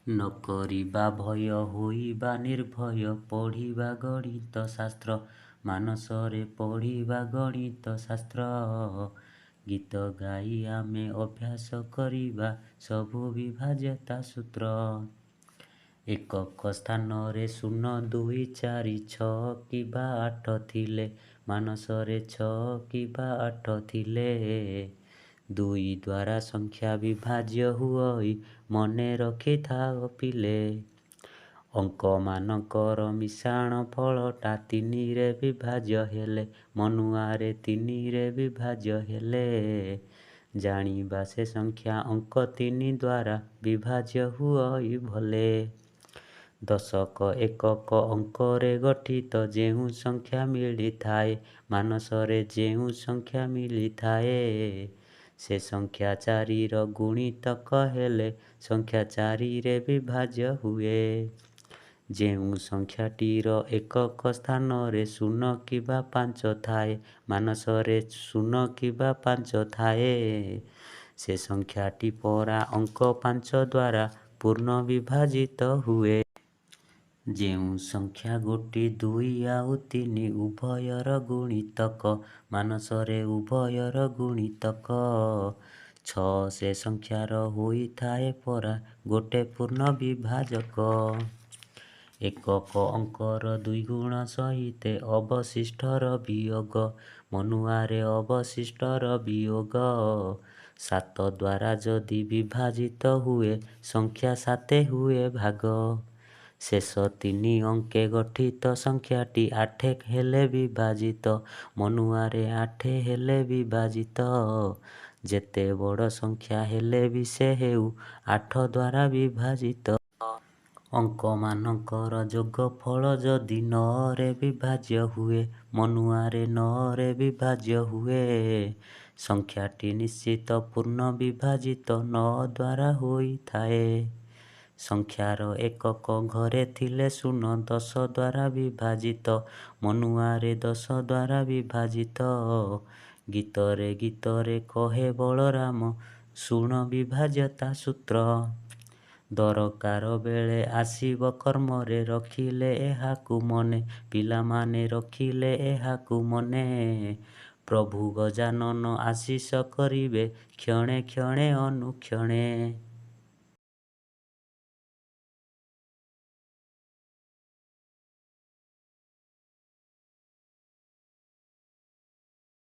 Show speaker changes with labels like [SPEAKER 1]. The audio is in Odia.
[SPEAKER 1] ନ କରିବା ଭୟ ହୋଇବା ନିର୍ଭୟ, ପଢ଼ିବା ଗଣିତ ଶାସ୍ତ୍ର, ମାନସରେ ପଢ଼ିବା ଗଣିତ ଶାସ୍ତ୍ର। ଗୀତ ଗାଇ ଆମେ ଅଭ୍ୟାସ କରିବା ସବୁ ବିଭାଜ୍ୟତା ସୂତ୍ର। ଏକକ ସ୍ଥାନରେ 0, 2, 4, 6 କିମ୍ବା 8 ଥିଲେ, ମାନସରେ 6 କିମ୍ବା 8 ଥିଲେ। 2 ଦ୍ୱାରା ସଂଖ୍ୟା ବିଭାଜ୍ୟ ହୁଅଇ ମନେ ରଖିଥାଅ ପିଲେ। ଅଙ୍କମାନଙ୍କର ମିଶାଣ ଫଳଟା 3ରେ ବିଭାଜ୍ୟ ହେଲେ, ମନୁଆରେ 3ରେ ବିଭାଜ୍ୟ ହେଲେ। ଜାଣିବା ସେ ସଂଖ୍ୟା ଅଙ୍କ 3 ଦ୍ୱାରା ବିଭାଜ୍ୟ ହୁଅଇ ଭଲେ। ଦଶକ ଏକକ ଅଙ୍କରେ ଗଠିତ ଯେଉଁ ସଂଖ୍ୟା ମିଳିଥାଏ, ମାନସରେ ଯେଉଁ ସଂଖ୍ୟା ମିଳିଥାଏ, ସେ ସଂଖ୍ୟା 4ର ଗୁଣିତକ ହେଲେ ସଂଖ୍ୟା 4ରେ ବିଭାଜ୍ୟ ହୁଏ। ଯେଉଁ ସଂଖ୍ୟାଟିର ଏକକ ସ୍ଥାନରେ 0 କିମ୍ବା 5 ଥାଏ, ମାନସରେ 0 କିମ୍ବା 5 ଥାଏ, ସେ ସଂଖ୍ୟାଟି ପରା ଅଙ୍କ 5 ଦ୍ୱାରା ପୂର୍ଣ୍ଣ ବିଭାଜିତ ହୁଏ। ଯେଉଁ ସଂଖ୍ୟା 1, 2 ଆଉ 3 ଉଭୟର ଗୁଣିତକ, ମାନସରେ ଉଭୟର ଗୁଣିତକ 6, ସେ ସଂଖ୍ୟାର ହୋଇଥାଏ ପରା ଗୋଟେ ପୂର୍ଣ୍ଣ ବିଭାଜକ। ଏକକ ଅଙ୍କର 2 ଗୁଣ ସହିତ ଅବଶିଷ୍ଟର ବିୟୋଗ, ମନୁଆରେ ଅବଶିଷ୍ଟର ବିୟୋଗ। 7 ଦ୍ୱାରା ଯଦି ବିଭାଜିତ ହୁଏ, ସଂଖ୍ୟା 7 ହୁଏ ଭାଗ। ଶେଷ 3 ଅଙ୍କେ ଗଠିତ ସଂଖ୍ୟାଟି 8 ହେଲେ ବିଭାଜିତ, ମନୁଆରେ 8 ହେଲେ ବିଭାଜିତ। ଯେତେ ବଡ଼ ସଂଖ୍ୟା ହେଲେ ବି ସେ ହେଉ 8 ଦ୍ୱାରା ବିଭାଜିତ। ଅଙ୍କମାନଙ୍କର ଯୋଗଫଳ ଯଦି 9ରେ ବିଭାଜ୍ୟ ହୁଏ, ମନୁଆରେ 9ରେ ବିଭାଜ୍ୟ ହୁଏ, ସଂଖ୍ୟାଟି ନିଶ୍ଚିତ ପୂର୍ଣ୍ଣ ବିଭାଜିତ 9 ଦ୍ୱାରା ହୋଇଥାଏ। ସଂଖ୍ୟାର ଏକକ ଘରେ ଥିଲେ 0 10 ଦ୍ୱାରା ବିଭାଜିତ, ମନୁଆରେ 10 ଦ୍ୱାରା ବିଭାଜିତ। ଗୀତରେ କହେ ବଳରାମ, ଶୁଣ ବିଭାଜ୍ୟତା ସୂତ୍ର। ଦରକାର ବେଳେ ଆସିବ କର୍ମରେ, ରଖିଲେ ଏହାକୁ ମନେ, ପିଲାମାନେ ରଖିଲେ ଏହାକୁ ମନେ। ପ୍ରଭୁ ଗଜାନନ ଆଶିଷ କରିବେ, କ୍ଷଣେ କ୍ଷଣେ ଅନୁକ୍ଷଣେ।